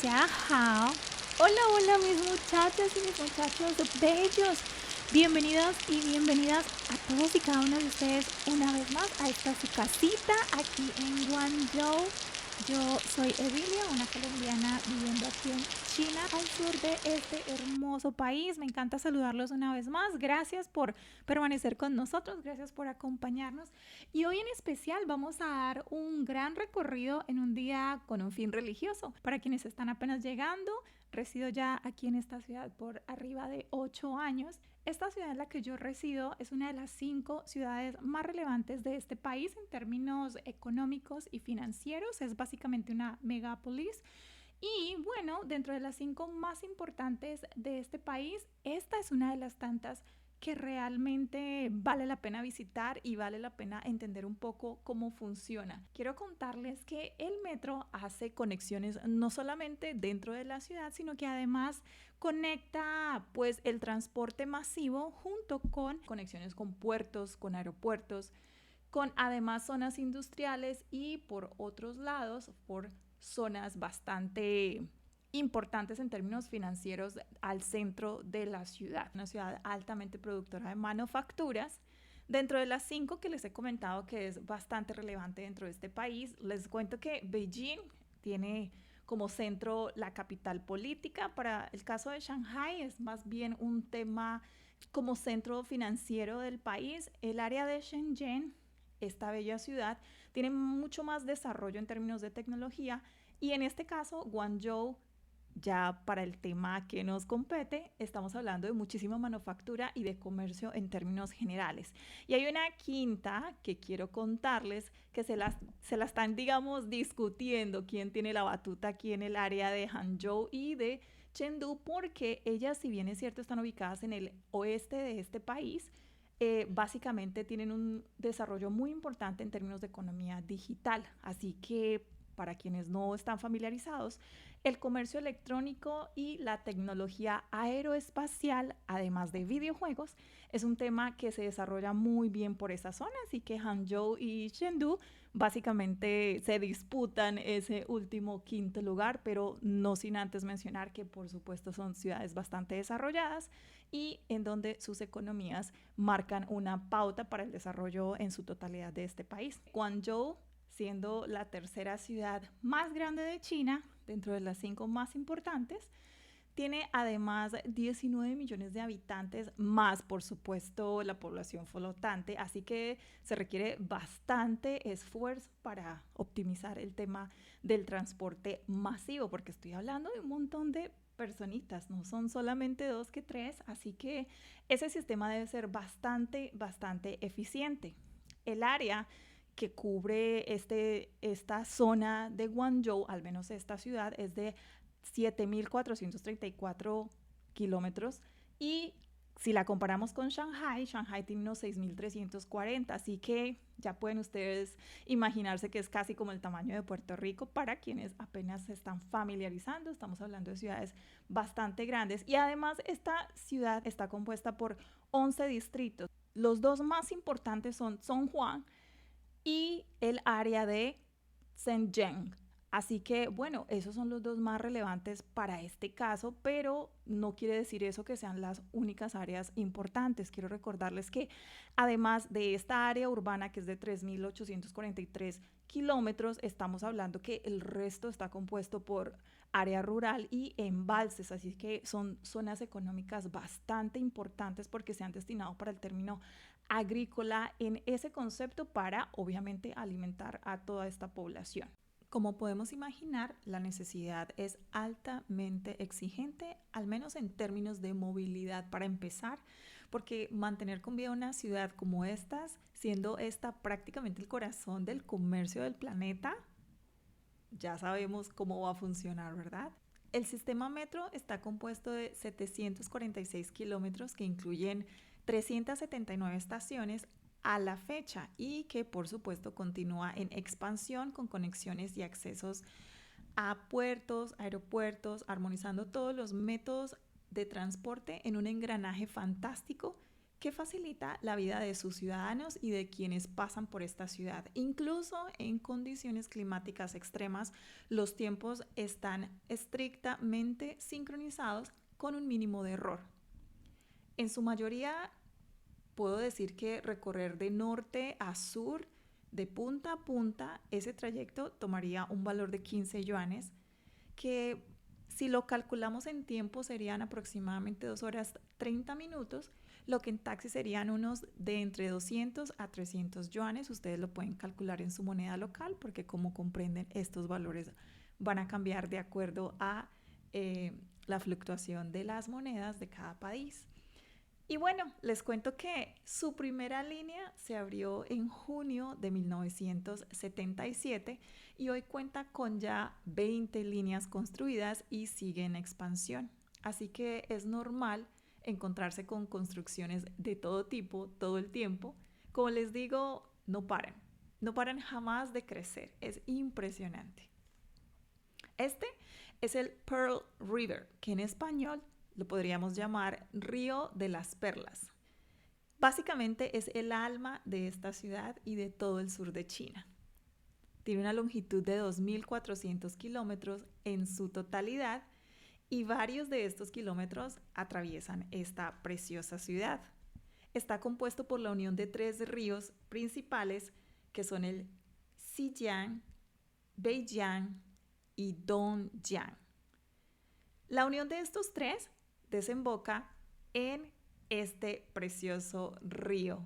好. Hola, hola mis muchachas y mis muchachos bellos. Bienvenidos y bienvenidas a todos y cada uno de ustedes una vez más a esta su casita aquí en Guangzhou. Yo soy Evilia, una colombiana viviendo aquí en China, al sur de este hermoso país. Me encanta saludarlos una vez más. Gracias por permanecer con nosotros, gracias por acompañarnos. Y hoy en especial vamos a dar un gran recorrido en un día con un fin religioso. Para quienes están apenas llegando, resido ya aquí en esta ciudad por arriba de 8 años. Esta ciudad en la que yo resido es una de las 5 ciudades más relevantes de este país en términos económicos y financieros. Es básicamente una megápolis. Y bueno, dentro de las 5 más importantes de este país, esta es una de las tantas que realmente vale la pena visitar y vale la pena entender un poco cómo funciona. Quiero contarles que el metro hace conexiones no solamente dentro de la ciudad, sino que además conecta pues el transporte masivo junto con conexiones con puertos, con aeropuertos, con además zonas industriales y por otros lados por zonas bastante importantes en términos financieros al centro de la ciudad, una ciudad altamente productora de manufacturas. Dentro de las 5 que les he comentado que es bastante relevante dentro de este país, les cuento que Beijing tiene como centro la capital política. Para el caso de Shanghai es más bien un tema como centro financiero del país. El área de Shenzhen, esta bella ciudad, tiene mucho más desarrollo en términos de tecnología y en este caso Guangzhou, ya para el tema que nos compete, estamos hablando de muchísima manufactura y de comercio en términos generales. Y hay una quinta que quiero contarles que se la están, digamos, discutiendo quién tiene la batuta aquí en el área de Hangzhou y de Chengdu, porque ellas, si bien es cierto, están ubicadas en el oeste de este país, básicamente tienen un desarrollo muy importante en términos de economía digital. Así que para quienes no están familiarizados, el comercio electrónico y la tecnología aeroespacial, además de videojuegos, es un tema que se desarrolla muy bien por esa zona, así que Hangzhou y Chengdu básicamente se disputan ese último quinto lugar, pero no sin antes mencionar que por supuesto son ciudades bastante desarrolladas y en donde sus economías marcan una pauta para el desarrollo en su totalidad de este país. Guangzhou, siendo la tercera ciudad más grande de China, dentro de las 5 más importantes, tiene además 19 millones de habitantes, más por supuesto la población flotante, así que se requiere bastante esfuerzo para optimizar el tema del transporte masivo, porque estoy hablando de un montón de personitas, no son solamente 2 que 3, así que ese sistema debe ser bastante eficiente. El área que cubre esta zona de Guangzhou, al menos esta ciudad, es de 7.434 kilómetros y si la comparamos con Shanghai, Shanghai tiene unos 6.340, así que ya pueden ustedes imaginarse que es casi como el tamaño de Puerto Rico para quienes apenas se están familiarizando. Estamos hablando de ciudades bastante grandes y además esta ciudad está compuesta por 11 distritos. Los 2 más importantes son Zhonghuan y el área de Shenzhen. Así que, bueno, esos son los 2 más relevantes para este caso, pero no quiere decir eso que sean las únicas áreas importantes. Quiero recordarles que además de esta área urbana que es de 3.843 kilómetros, estamos hablando que el resto está compuesto por área rural y embalses, así que son zonas económicas bastante importantes porque se han destinado para el término agrícola en ese concepto para, obviamente, alimentar a toda esta población. Como podemos imaginar, la necesidad es altamente exigente, al menos en términos de movilidad para empezar, porque mantener con vida una ciudad como estas, siendo esta prácticamente el corazón del comercio del planeta, ya sabemos cómo va a funcionar, ¿verdad? El sistema metro está compuesto de 746 kilómetros que incluyen 379 estaciones a la fecha y que por supuesto continúa en expansión con conexiones y accesos a puertos, aeropuertos, armonizando todos los métodos de transporte en un engranaje fantástico que facilita la vida de sus ciudadanos y de quienes pasan por esta ciudad. Incluso en condiciones climáticas extremas, los tiempos están estrictamente sincronizados con un mínimo de error. En su mayoría, puedo decir que recorrer de norte a sur, de punta a punta, ese trayecto tomaría un valor de 15 yuanes, que si lo calculamos en tiempo serían aproximadamente 2 horas 30 minutos, lo que en taxi serían unos de entre 200 a 300 yuanes. Ustedes lo pueden calcular en su moneda local porque, como comprenden, estos valores van a cambiar de acuerdo a la fluctuación de las monedas de cada país. Y bueno, les cuento que su primera línea se abrió en junio de 1977 y hoy cuenta con ya 20 líneas construidas y sigue en expansión. Así que es normal encontrarse con construcciones de todo tipo, todo el tiempo. Como les digo, no paran jamás de crecer. Es impresionante. Este es el Pearl River, que en español lo podríamos llamar Río de las Perlas. Básicamente es el alma de esta ciudad y de todo el sur de China. Tiene una longitud de 2.400 kilómetros en su totalidad y varios de estos kilómetros atraviesan esta preciosa ciudad. Está compuesto por la unión de 3 ríos principales que son el Xijiang, Beijiang y Dongjiang. La unión de estos 3 desemboca en este precioso río.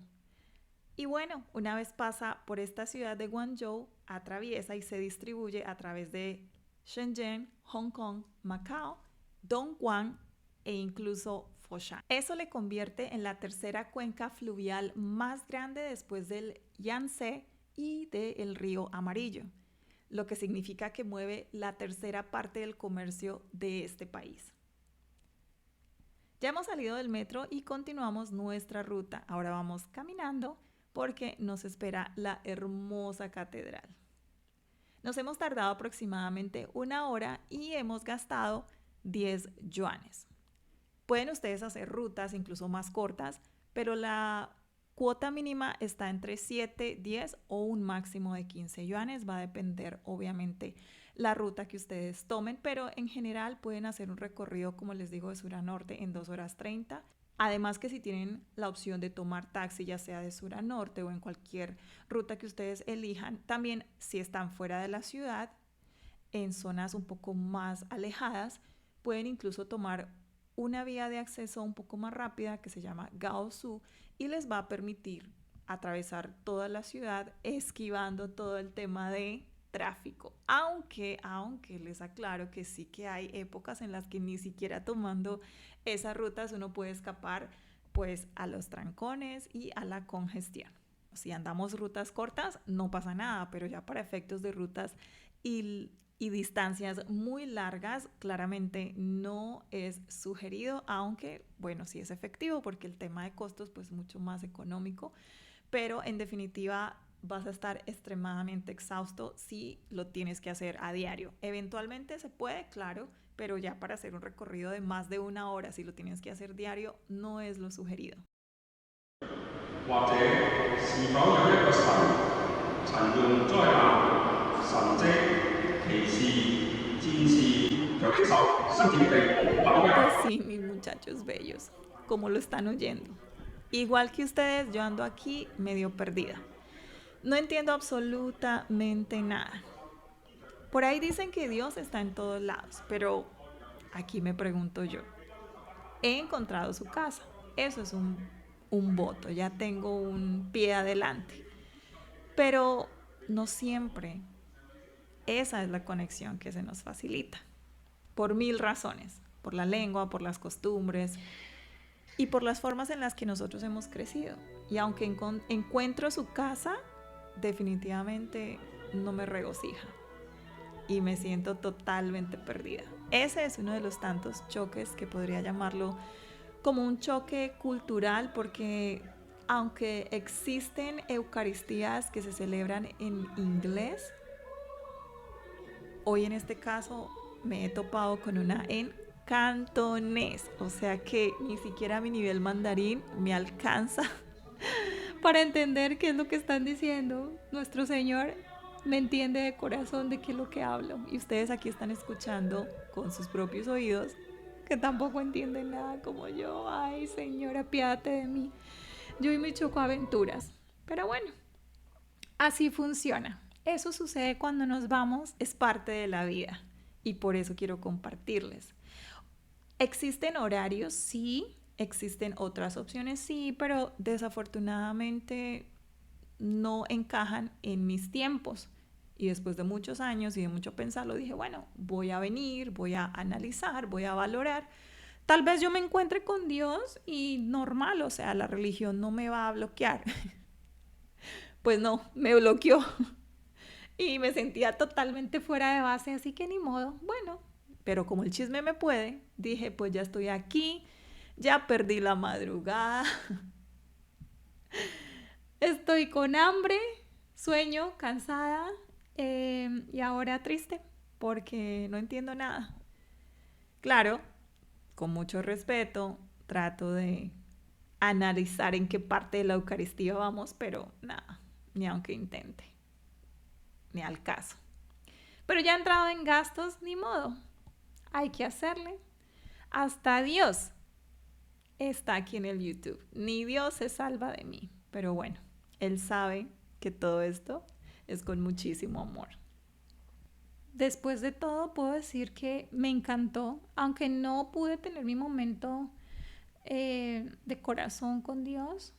Y bueno, una vez pasa por esta ciudad de Guangzhou, atraviesa y se distribuye a través de Shenzhen, Hong Kong, Macao, Dongguan e incluso Foshan. Eso le convierte en la tercera cuenca fluvial más grande después del Yangtze y del río Amarillo, lo que significa que mueve la tercera parte del comercio de este país. Ya hemos salido del metro y continuamos nuestra ruta. Ahora vamos caminando porque nos espera la hermosa catedral. Nos hemos tardado aproximadamente 1 hora y hemos gastado 10 yuanes. Pueden ustedes hacer rutas incluso más cortas, pero la cuota mínima está entre 7, 10 o un máximo de 15 yuanes. Va a depender, obviamente, la ruta que ustedes tomen, pero en general pueden hacer un recorrido, como les digo, de sur a norte en 2 horas 30. Además que si tienen la opción de tomar taxi, ya sea de sur a norte o en cualquier ruta que ustedes elijan, también si están fuera de la ciudad, en zonas un poco más alejadas, pueden incluso tomar una vía de acceso un poco más rápida que se llama Gaosu y les va a permitir atravesar toda la ciudad esquivando todo el tema de tráfico. Aunque les aclaro que sí que hay épocas en las que ni siquiera tomando esas rutas uno puede escapar pues a los trancones y a la congestión. Si andamos rutas cortas no pasa nada, pero ya para efectos de rutas y distancias muy largas, claramente no es sugerido, aunque bueno, sí es efectivo porque el tema de costos pues mucho más económico, pero en definitiva vas a estar extremadamente exhausto si lo tienes que hacer a diario. Eventualmente se puede, claro, pero ya para hacer un recorrido de más de 1 hora, si lo tienes que hacer diario, no es lo sugerido. Pues sí, mis muchachos bellos, como lo están oyendo. Igual que ustedes, yo ando aquí medio perdida. No entiendo absolutamente nada. Por ahí dicen que Dios está en todos lados, pero aquí me pregunto yo. He encontrado su casa. Eso es un voto, ya tengo un pie adelante. Pero no siempre esa es la conexión que se nos facilita. Por 1000 razones. Por la lengua, por las costumbres y por las formas en las que nosotros hemos crecido. Y aunque encuentro su casa, definitivamente no me regocija y me siento totalmente perdida. Ese es uno de los tantos choques que podría llamarlo como un choque cultural, porque aunque existen eucaristías que se celebran en inglés, hoy en este caso me he topado con una en cantonés, o sea que ni siquiera mi nivel mandarín me alcanza para entender qué es lo que están diciendo. Nuestro Señor me entiende de corazón de qué es lo que hablo. Y ustedes aquí están escuchando con sus propios oídos que tampoco entienden nada como yo. Ay, Señor, apiádate de mí. Yo y mis chocoaventuras. Pero bueno, así funciona. Eso sucede cuando nos vamos. Es parte de la vida. Y por eso quiero compartirles. ¿Existen horarios? Sí. ¿Existen otras opciones? Sí, pero desafortunadamente no encajan en mis tiempos. Y después de muchos años y de mucho pensarlo, dije, bueno, voy a venir, voy a analizar, voy a valorar. Tal vez yo me encuentre con Dios y normal, o sea, la religión no me va a bloquear. Pues no, me bloqueó y me sentía totalmente fuera de base, así que ni modo. Bueno, pero como el chisme me puede, dije, pues ya estoy aquí, ya perdí la madrugada, estoy con hambre, sueño, cansada y ahora triste porque no entiendo nada. Claro, con mucho respeto, trato de analizar en qué parte de la Eucaristía vamos, pero nada, ni aunque intente, ni al caso. Pero ya he entrado en gastos, ni modo, hay que hacerle. Hasta Dios está aquí en el YouTube, ni Dios se salva de mí, pero bueno, Él sabe que todo esto es con muchísimo amor. Después de todo puedo decir que me encantó, aunque no pude tener mi momento de corazón con Dios,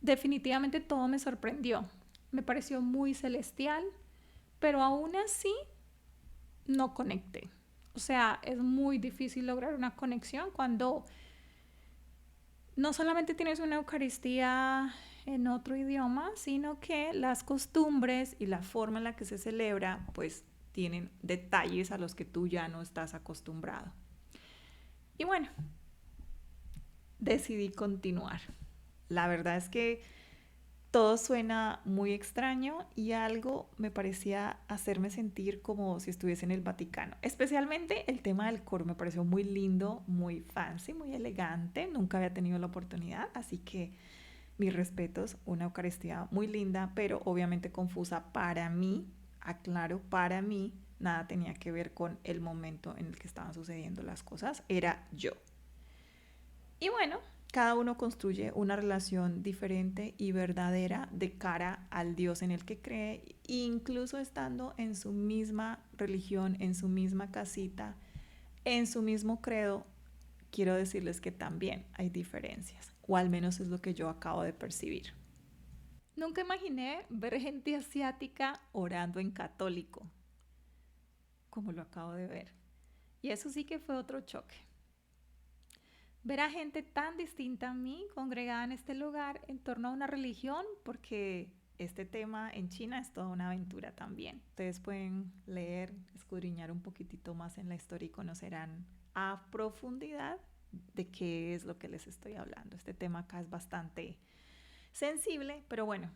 definitivamente todo me sorprendió. Me pareció muy celestial, pero aún así no conecté. O sea, es muy difícil lograr una conexión cuando no solamente tienes una Eucaristía en otro idioma, sino que las costumbres y la forma en la que se celebra, pues tienen detalles a los que tú ya no estás acostumbrado. Y bueno, decidí continuar. La verdad es que todo suena muy extraño y algo me parecía hacerme sentir como si estuviese en el Vaticano. Especialmente el tema del coro me pareció muy lindo, muy fancy, muy elegante. Nunca había tenido la oportunidad, así que mis respetos, una Eucaristía muy linda, pero obviamente confusa para mí. Aclaro, para mí nada tenía que ver con el momento en el que estaban sucediendo las cosas, era yo. Y bueno, cada uno construye una relación diferente y verdadera de cara al Dios en el que cree, incluso estando en su misma religión, en su misma casita, en su mismo credo. Quiero decirles que también hay diferencias, o al menos es lo que yo acabo de percibir. Nunca imaginé ver gente asiática orando en católico, como lo acabo de ver. Y eso sí que fue otro choque. Ver a gente tan distinta a mí congregada en este lugar en torno a una religión, porque este tema en China es toda una aventura también. Ustedes pueden leer, escudriñar un poquitito más en la historia y conocerán a profundidad de qué es lo que les estoy hablando. Este tema acá es bastante sensible, pero bueno,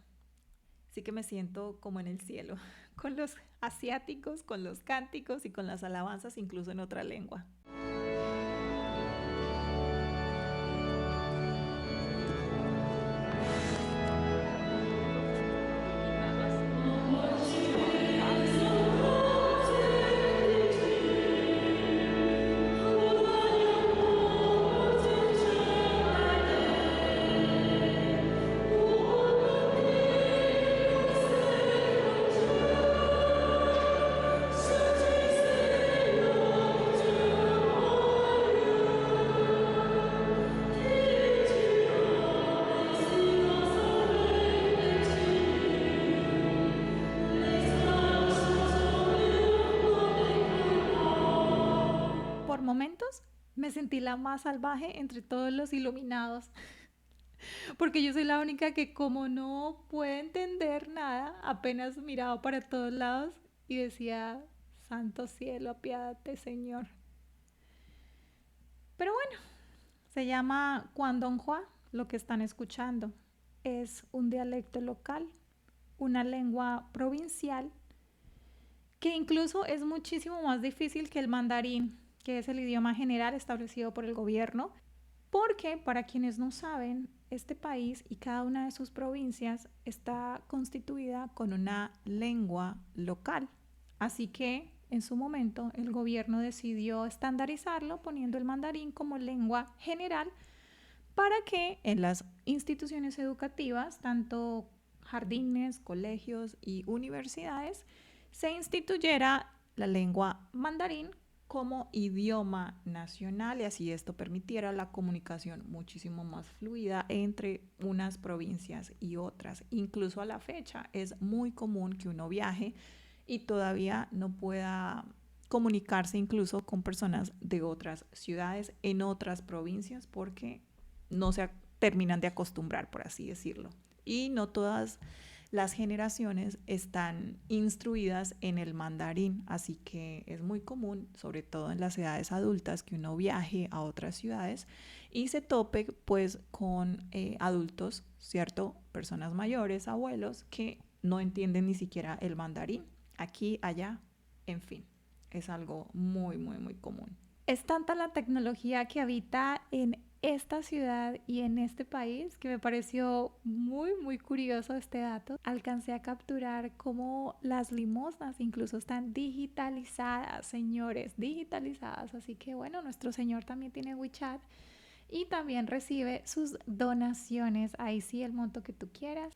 sí que me siento como en el cielo, con los asiáticos, con los cánticos y con las alabanzas, incluso en otra lengua. Por momentos me sentí la más salvaje entre todos los iluminados, porque yo soy la única que como no puede entender nada, apenas miraba para todos lados y decía, Santo cielo, apiádate, Señor. Pero bueno, se llama Guandonghua, lo que están escuchando. Es un dialecto local, una lengua provincial, que incluso es muchísimo más difícil que el mandarín. que es el idioma general establecido por el gobierno, porque para quienes no saben, este país y cada una de sus provincias está constituida con una lengua local. Así que en su momento el gobierno decidió estandarizarlo poniendo el mandarín como lengua general para que en las instituciones educativas, tanto jardines, colegios y universidades, se instituyera la lengua mandarín como idioma nacional y así esto permitiera la comunicación muchísimo más fluida entre unas provincias y otras. Incluso a la fecha es muy común que uno viaje y todavía no pueda comunicarse incluso con personas de otras ciudades en otras provincias porque no se terminan de acostumbrar, por así decirlo. Y no todas las generaciones están instruidas en el mandarín, así que es muy común, sobre todo en las edades adultas, que uno viaje a otras ciudades y se tope pues con adultos, ¿cierto? Personas mayores, abuelos, que no entienden ni siquiera el mandarín. Aquí, allá, en fin, es algo muy, muy, muy común. Es tanta la tecnología que habita en esta ciudad y en este país que me pareció muy, muy curioso este dato. Alcancé a capturar cómo las limosnas incluso están digitalizadas, señores, digitalizadas. Así que bueno, nuestro señor también tiene WeChat y también recibe sus donaciones. Ahí sí, el monto que tú quieras.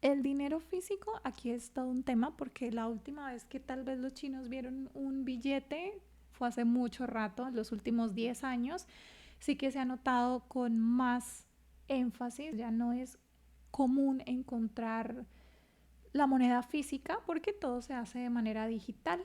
El dinero físico aquí es todo un tema porque la última vez que tal vez los chinos vieron un billete fue hace mucho rato, en los últimos 10 años, sí que se ha notado con más énfasis, ya no es común encontrar la moneda física porque todo se hace de manera digital.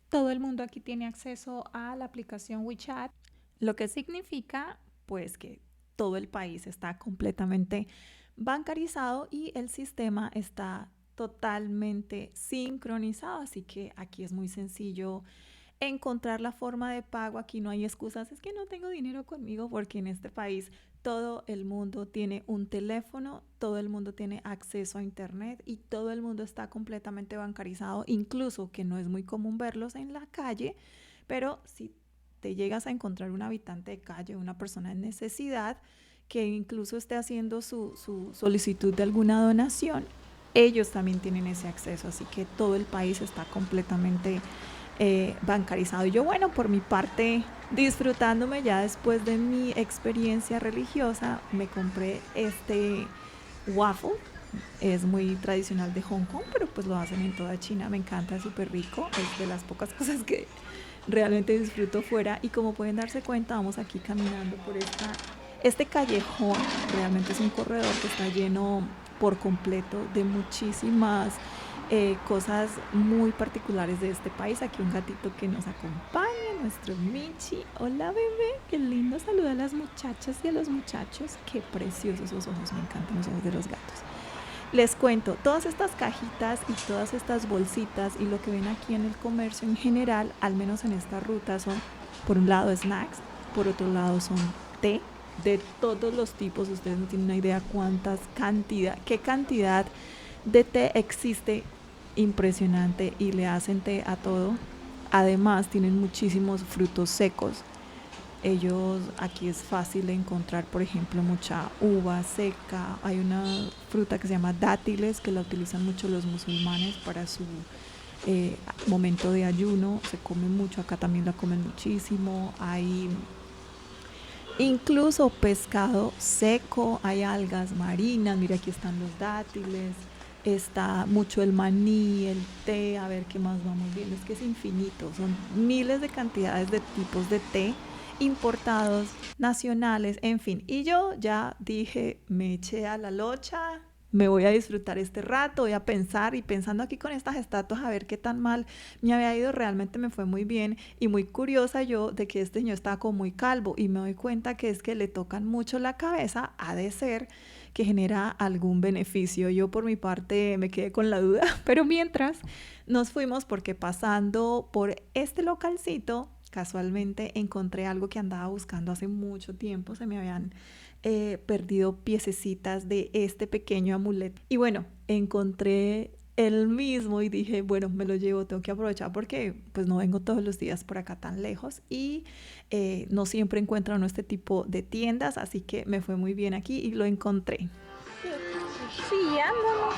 Todo el mundo aquí tiene acceso a la aplicación WeChat, lo que significa pues que todo el país está completamente bancarizado y el sistema está totalmente sincronizado, así que aquí es muy sencillo encontrar la forma de pago. Aquí no hay excusas, es que no tengo dinero conmigo, porque en este país todo el mundo tiene un teléfono, todo el mundo tiene acceso a internet y todo el mundo está completamente bancarizado, incluso que no es muy común verlos en la calle, pero si te llegas a encontrar un habitante de calle, una persona en necesidad, que incluso esté haciendo su solicitud de alguna donación, ellos también tienen ese acceso, así que todo el país está completamente bancarizado. Y yo, bueno, por mi parte, disfrutándome ya después de mi experiencia religiosa, me compré este waffle. Es muy tradicional de Hong Kong, pero pues lo hacen en toda China. Me encanta, es súper rico. Es de las pocas cosas que realmente disfruto fuera. Y como pueden darse cuenta, vamos aquí caminando por este callejón. Realmente es un corredor que está lleno por completo de muchísimas cosas muy particulares de este país. Aquí un gatito que nos acompaña, nuestro Michi. Hola bebé, qué lindo. Saluda a las muchachas y a los muchachos. Qué preciosos esos ojos, me encantan los ojos de los gatos. Les cuento, todas estas cajitas y todas estas bolsitas y lo que ven aquí en el comercio en general, al menos en esta ruta, son por un lado snacks, por otro lado son té de todos los tipos. Ustedes no tienen una idea qué cantidad de té existe, impresionante, y le hacen té a todo. Además tienen muchísimos frutos secos. Ellos, aquí es fácil encontrar, por ejemplo, mucha uva seca. Hay una fruta que se llama dátiles, que la utilizan mucho los musulmanes para su momento de ayuno. Se come mucho, acá también la comen muchísimo. Hay incluso pescado seco, hay algas marinas. Mira, aquí están los dátiles. Está mucho el maní, el té, a ver qué más vamos viendo. Es que es infinito, son miles de cantidades de tipos de té importados, nacionales, en fin. Y yo ya dije, me eché a la locha, me voy a disfrutar este rato, voy a pensar, y pensando aquí con estas estatuas a ver qué tan mal me había ido. Realmente me fue muy bien y muy curiosa yo de que este señor estaba como muy calvo, y me doy cuenta que es que le tocan mucho la cabeza, ha de ser que genera algún beneficio. Yo por mi parte me quedé con la duda, pero mientras nos fuimos, porque pasando por este localcito casualmente encontré algo que andaba buscando hace mucho tiempo. Se me habían perdido piececitas de este pequeño amuleto. Y bueno, encontré el mismo y dije, bueno, me lo llevo, tengo que aprovechar porque pues no vengo todos los días por acá tan lejos y no siempre encuentra uno este tipo de tiendas, así que me fue muy bien aquí y lo encontré. 是一样的吗？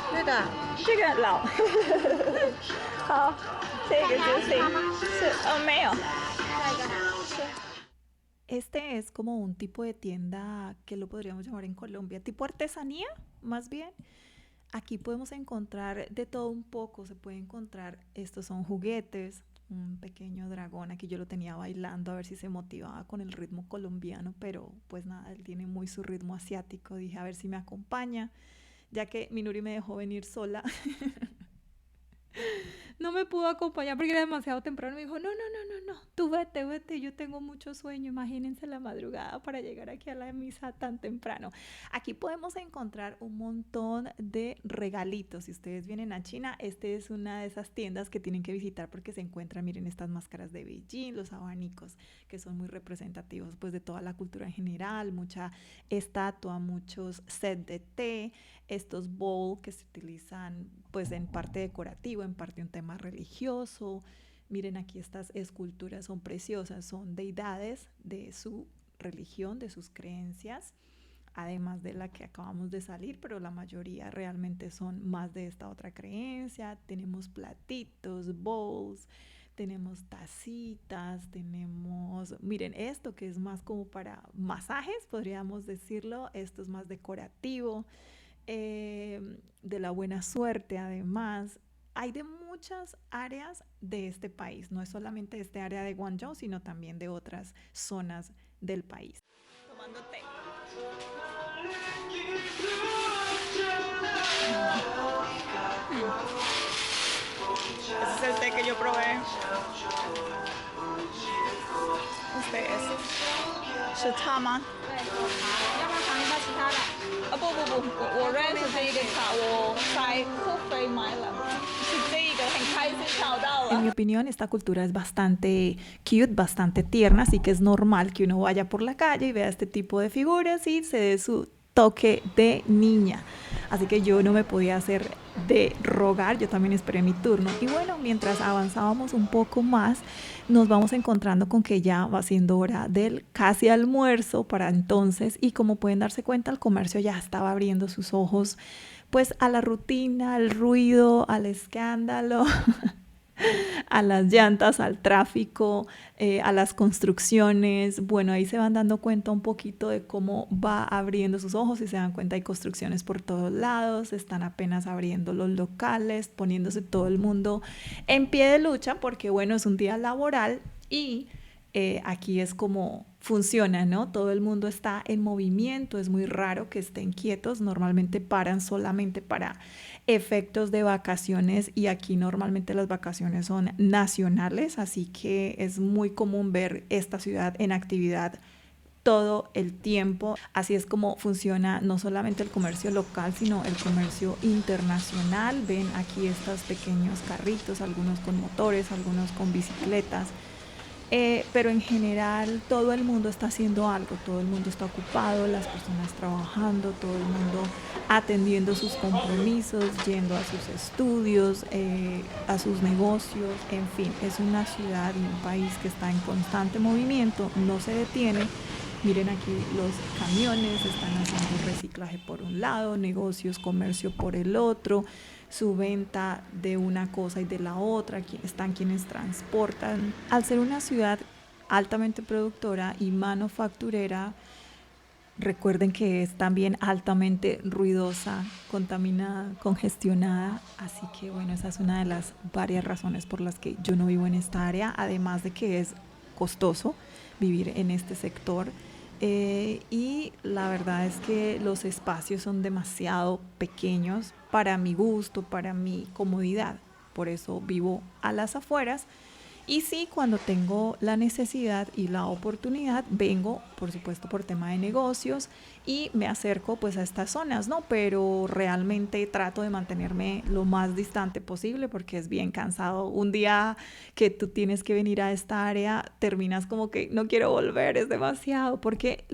这个老，这个是没有，是没有。 Este es como un tipo de tienda que lo podríamos llamar en Colombia, tipo artesanía, más bien. Aquí podemos encontrar de todo un poco, se puede encontrar, estos son juguetes, un pequeño dragón, aquí yo lo tenía bailando a ver si se motivaba con el ritmo colombiano, pero pues nada, él tiene muy su ritmo asiático, dije a ver si me acompaña, ya que Minuri me dejó venir sola. No me pudo acompañar porque era demasiado temprano. Me dijo, no, no, no, no, no, tú vete, vete, yo tengo mucho sueño. Imagínense la madrugada para llegar aquí a la misa tan temprano. Aquí podemos encontrar un montón de regalitos. Si ustedes vienen a China, este es una de esas tiendas que tienen que visitar porque se encuentran, miren, estas máscaras de Beijing, los abanicos, que son muy representativos pues de toda la cultura en general, mucha estatua, muchos sets de té, estos bowls que se utilizan pues en parte decorativo, en parte un tema religioso. Miren aquí estas esculturas son preciosas, son deidades de su religión, de sus creencias, además de la que acabamos de salir, pero la mayoría realmente son más de esta otra creencia. Tenemos platitos, bowls, tenemos tacitas, tenemos, miren, esto que es más como para masajes, podríamos decirlo, esto es más decorativo, de la buena suerte además. Hay de muchas áreas de este país, no es solamente este área de Guangzhou, sino también de otras zonas del país. Tomando té. Ese es el té que yo probé. Este es. 是茶吗？要不要尝一下其他的？不不不，我认识这一个茶，我在 En mi opinión, esta cultura es bastante cute, bastante tierna, así que es normal que uno vaya por la calle y vea este tipo de figuras y se dé su toque de niña. Así que yo no me podía hacer de rogar, yo también esperé mi turno. Y bueno, mientras avanzábamos un poco más, nos vamos encontrando con que ya va siendo hora del casi almuerzo para entonces. Y como pueden darse cuenta, el comercio ya estaba abriendo sus ojos pues a la rutina, al ruido, al escándalo. A las llantas, al tráfico, a las construcciones. Bueno, ahí se van dando cuenta un poquito de cómo va abriendo sus ojos. Si se dan cuenta, hay construcciones por todos lados, están apenas abriendo los locales, poniéndose todo el mundo en pie de lucha porque, bueno, es un día laboral y aquí es como funciona, ¿no? Todo el mundo está en movimiento, es muy raro que estén quietos, normalmente paran solamente para efectos de vacaciones y aquí normalmente las vacaciones son nacionales, así que es muy común ver esta ciudad en actividad todo el tiempo. Así es como funciona no solamente el comercio local, sino el comercio internacional. Ven aquí estos pequeños carritos, algunos con motores, algunos con bicicletas. Pero en general todo el mundo está haciendo algo, todo el mundo está ocupado, las personas trabajando, todo el mundo atendiendo sus compromisos, yendo a sus estudios, a sus negocios, en fin, es una ciudad y un país que está en constante movimiento, no se detiene. Miren aquí los camiones están haciendo reciclaje por un lado, negocios, comercio por el otro, su venta de una cosa y de la otra, están quienes transportan. Al ser una ciudad altamente productora y manufacturera, recuerden que es también altamente ruidosa, contaminada, congestionada, así que bueno, esa es una de las varias razones por las que yo no vivo en esta área, además de que es costoso vivir en este sector. Y la verdad es que los espacios son demasiado pequeños para mi gusto, para mi comodidad. Por eso vivo a las afueras. Y sí, cuando tengo la necesidad y la oportunidad, vengo, por supuesto, por tema de negocios y me acerco pues a estas zonas, ¿no? Pero realmente trato de mantenerme lo más distante posible porque es bien cansado. Un día que tú tienes que venir a esta área, terminas como que no quiero volver, es demasiado, porque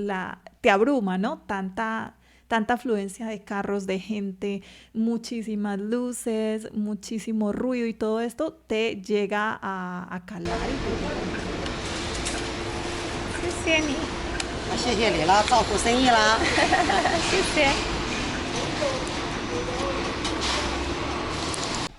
te abruma, ¿no? Tanta tanta afluencia de carros, de gente, muchísimas luces, muchísimo ruido y todo esto te llega a calar y te llega a incomodar. 谢谢你，谢谢你了，照顾生意啦。谢谢。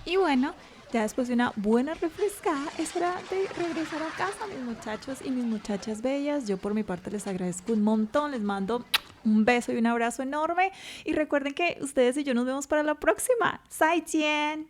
Y bueno, ya después de una buena refrescada, es hora de regresar a casa, mis muchachos y mis muchachas bellas. Yo por mi parte les agradezco un montón, les mando un beso y un abrazo enorme. Y recuerden que ustedes y yo nos vemos para la próxima. 再见.